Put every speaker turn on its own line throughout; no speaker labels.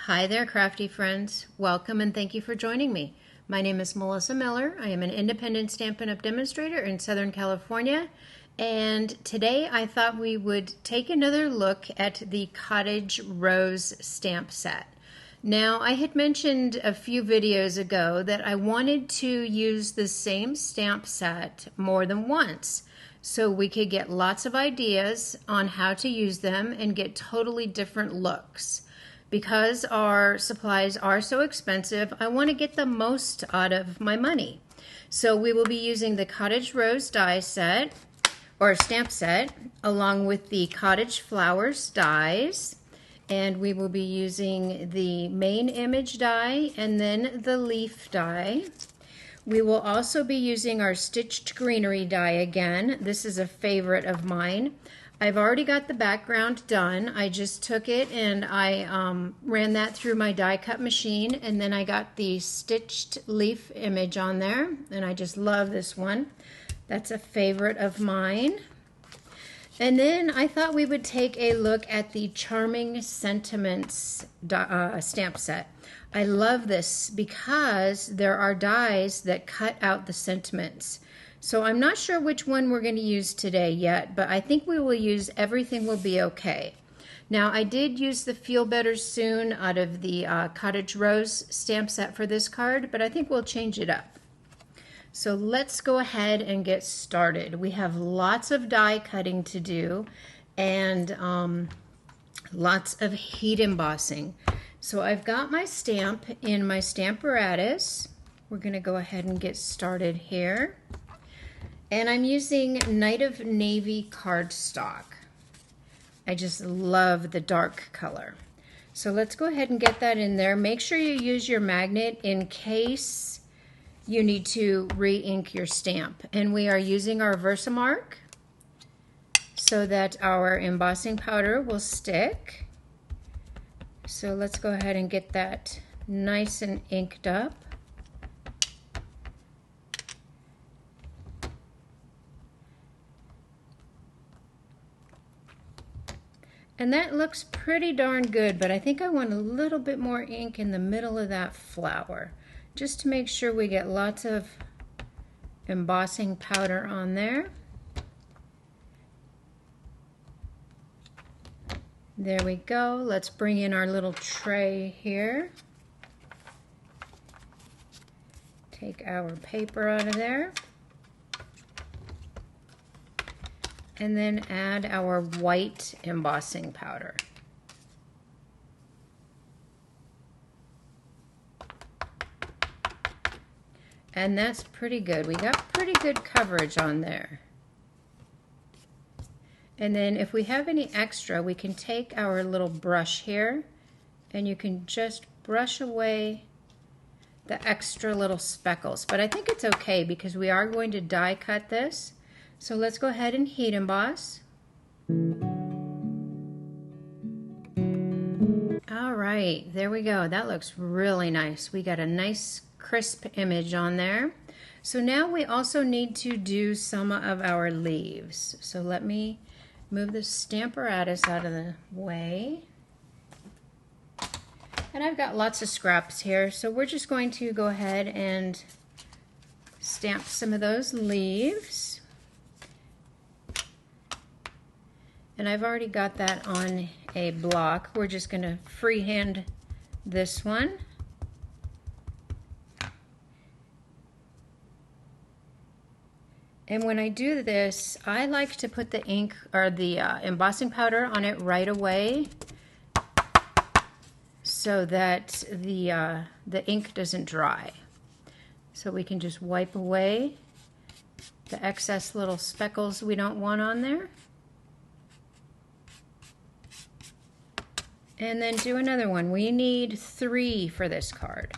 Hi there, crafty friends. Welcome and thank you for joining me. My name is Melissa Miller. I am an independent Stampin' Up! Demonstrator in Southern California. And today I thought we would take another look at the Cottage Rose Stamp Set. Now, I had mentioned a few videos ago that I wanted to use the same stamp set more than once, so we could get lots of ideas on how to use them and get totally different looks. Because our supplies are so expensive, I want to get the most out of my money. So we will be using the Cottage Rose Die set, or stamp set, along with the Cottage Flowers Dies. And we will be using the main image die and then the leaf die. We will also be using our stitched greenery die again. This is a favorite of mine. I've already got the background done. I just took it and I ran that through my die cut machine, and then I got the stitched leaf image on there, and I just love this one. That's a favorite of mine. And then I thought we would take a look at the Charming Sentiments stamp set. I love this because there are dies that cut out the sentiments. So I'm not sure which one we're going to use today yet, but I think we will use Everything Will Be Okay. Now, I did use the Feel Better Soon out of the Cottage Rose stamp set for this card, but I think we'll change it up. So let's go ahead and get started. We have lots of die cutting to do and lots of heat embossing. So I've got my stamp in my Stamparatus. We're going to go ahead and get started here. And I'm using Night of Navy cardstock. I just love the dark color. So let's go ahead and get that in there. Make sure you use your magnet in case you need to re-ink your stamp. And we are using our Versamark so that our embossing powder will stick. So let's go ahead and get that nice and inked up. And that looks pretty darn good, but I think I want a little bit more ink in the middle of that flower, just to make sure we get lots of embossing powder on there. There we go. Let's bring in our little tray here. Take our paper out of there. And then add our white embossing powder. And that's pretty good. We got pretty good coverage on there. And then if we have any extra, we can take our little brush here and you can just brush away the extra little speckles. But I think it's okay because we are going to die cut this. So let's go ahead and heat emboss. All right, there we go. That looks really nice. We got a nice crisp image on there. So now we also need to do some of our leaves. So let me move the Stamparatus out of the way. And I've got lots of scraps here, so we're just going to go ahead and stamp some of those leaves. And I've already got that on a block. We're just going to freehand this one. And when I do this, I like to put the ink or the embossing powder on it right away so that the ink doesn't dry. So we can just wipe away the excess little speckles we don't want on there. And then do another one. We need 3 for this card.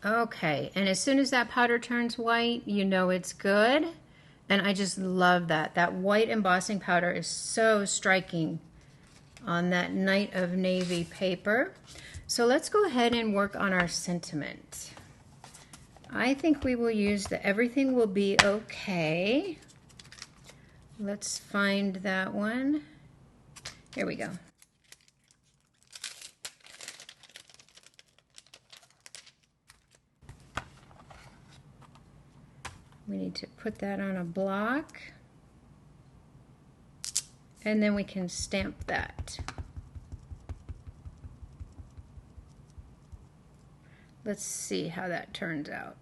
Okay, and as soon as that powder turns white, you know it's good. And I just love that. That white embossing powder is so striking on that Night of Navy paper. So let's go ahead and work on our sentiment. I think we will use the Everything Will Be Okay. Let's find that one. Here we go. We need to put that on a block, and then we can stamp that. Let's see how that turns out.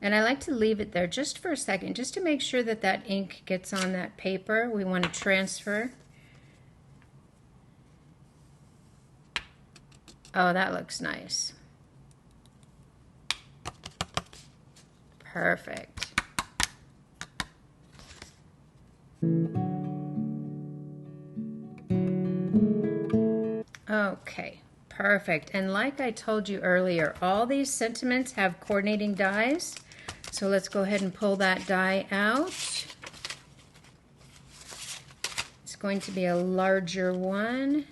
And I like to leave it there just for a second, just to make sure that that ink gets on that paper. We want to transfer. Oh, that looks nice. Perfect. Okay, perfect. And like I told you earlier, all these sentiments have coordinating dies. So let's go ahead and pull that die out. It's going to be a larger one.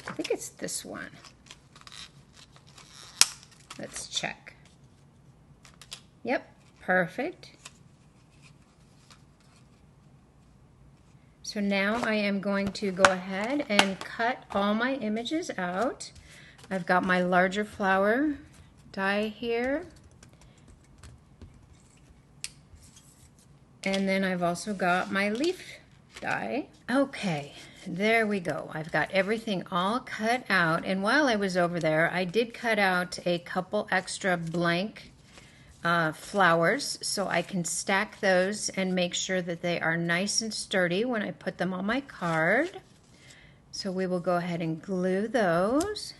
I think it's this one. Let's check. Yep, perfect. So now I am going to go ahead and cut all my images out. I've got my larger flower die here. And then I've also got my leaf die. Okay, there we go. I've got everything all cut out. And while I was over there, I did cut out a couple extra blank flowers so I can stack those and make sure that they are nice and sturdy when I put them on my card. So we will go ahead and glue those.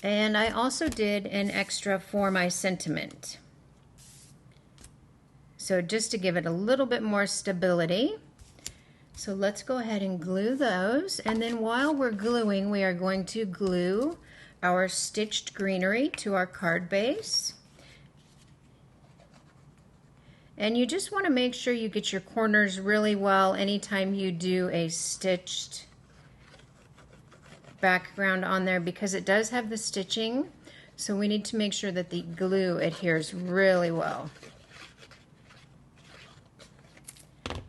And I also did an extra for my sentiment. So just to give it a little bit more stability. So let's go ahead and glue those. And then while we're gluing, we are going to glue our stitched greenery to our card base. And you just want to make sure you get your corners really well anytime you do a stitched background on there, because it does have the stitching. So we need to make sure that the glue adheres really well.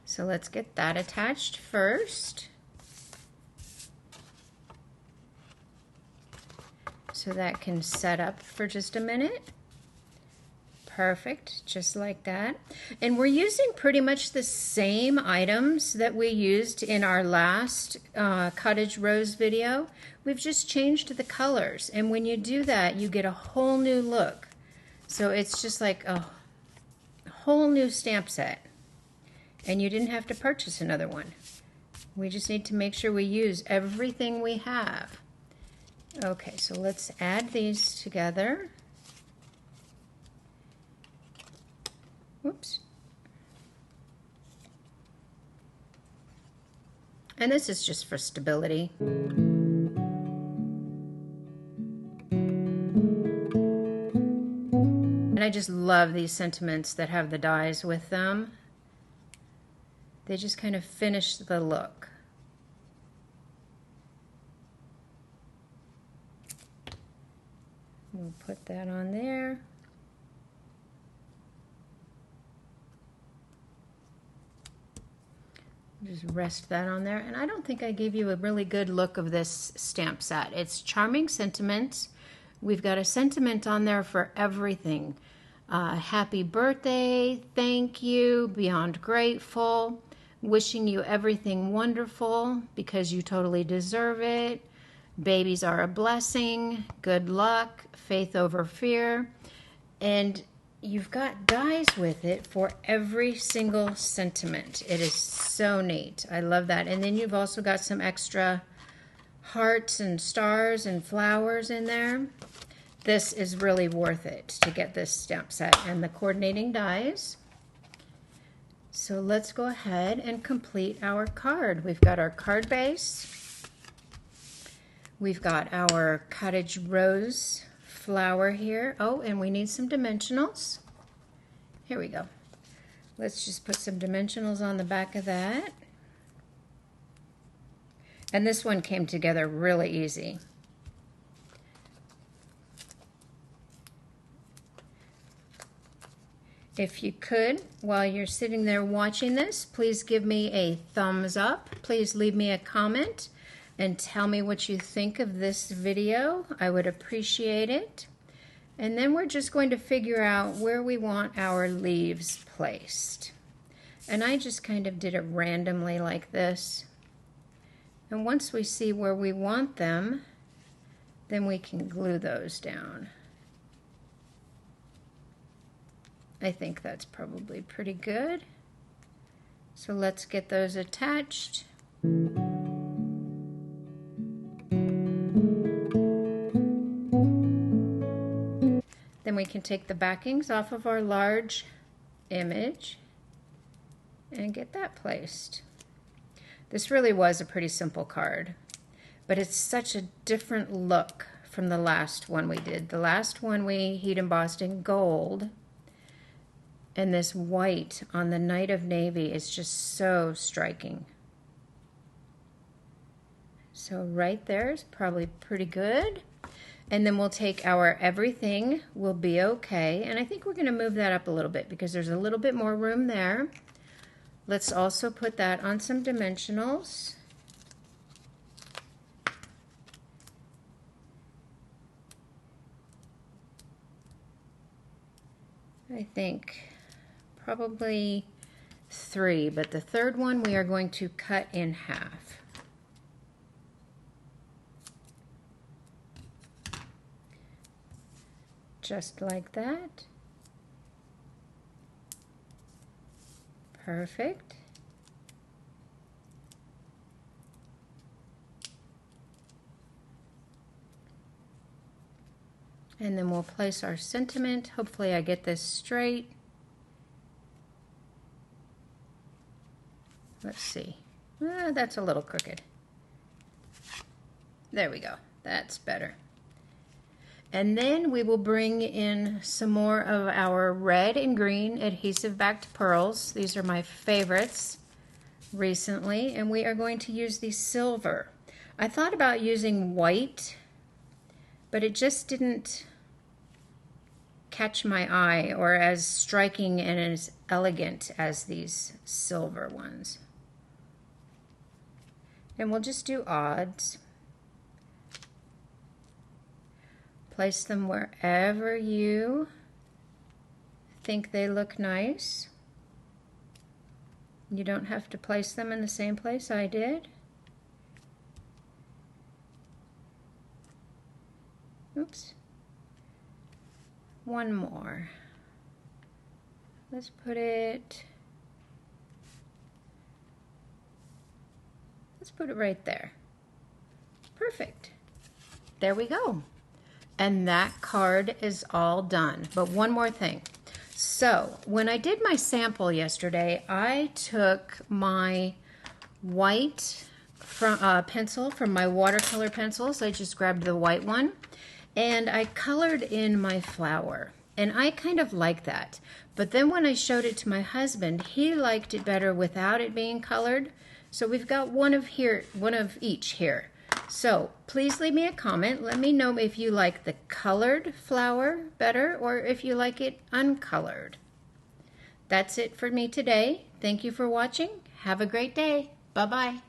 So let's get that attached first. So that can set up for just a minute. Perfect, just like that. And we're using pretty much the same items that we used in our last Cottage Rose video. We've just changed the colors. And when you do that, you get a whole new look. So it's just like a whole new stamp set. And you didn't have to purchase another one. We just need to make sure we use everything we have. Okay, so let's add these together. Whoops. And this is just for stability. And I just love these sentiments that have the dies with them. They just kind of finish the look. We'll put that on there. Just rest that on there. And I don't think I gave you a really good look of this stamp set. It's Charming Sentiments. We've got a sentiment on there for everything. Happy birthday, thank you, beyond grateful, wishing you everything wonderful because you totally deserve it, babies are a blessing, good luck, faith over fear. And you've got dies with it for every single sentiment. It is so neat. I love that. And then you've also got some extra hearts and stars and flowers in there. This is really worth it to get this stamp set and the coordinating dies. So let's go ahead and complete our card. We've got our card base. We've got our Cottage Rose flower here. Oh, and we need some dimensionals. Here we go. Let's just put some dimensionals on the back of that. And this one came together really easy. If you could, while you're sitting there watching this, please give me a thumbs up. Please leave me a comment and tell me what you think of this video. I would appreciate it. And then we're just going to figure out where we want our leaves placed. And I just kind of did it randomly like this. And once we see where we want them, then we can glue those down. I think that's probably pretty good. So let's get those attached. Then we can take the backings off of our large image and get that placed. This really was a pretty simple card, but it's such a different look from the last one we did. The last one we heat embossed in gold, and this white on the Night of Navy is just so striking. So right there is probably pretty good. And then we'll take our Everything Will Be Okay, and I think we're going to move that up a little bit because there's a little bit more room there. Let's also put that on some dimensionals. I think probably 3, but the third one we are going to cut in half. Just like that. Perfect. And then we'll place our sentiment. Hopefully I get this straight. Let's see. That's a little crooked. There we go. That's better. And then we will bring in some more of our red and green adhesive backed pearls. These are my favorites recently, and we are going to use the silver. I thought about using white, but it just didn't catch my eye or as striking and as elegant as these silver ones. And we'll just do odds. Place them wherever you think they look nice. You don't have to place them in the same place I did. Oops. One more. Let's put it right there. Perfect. There we go. And that card is all done. But one more thing. So when I did my sample yesterday, I took my white pencil from my watercolor pencils. I just grabbed the white one and I colored in my flower. And I kind of like that. But then when I showed it to my husband, he liked it better without it being colored. So we've got one of each here. So please leave me a comment. Let me know if you like the colored flower better or if you like it uncolored. That's it for me today. Thank you for watching. Have a great day. Bye-bye.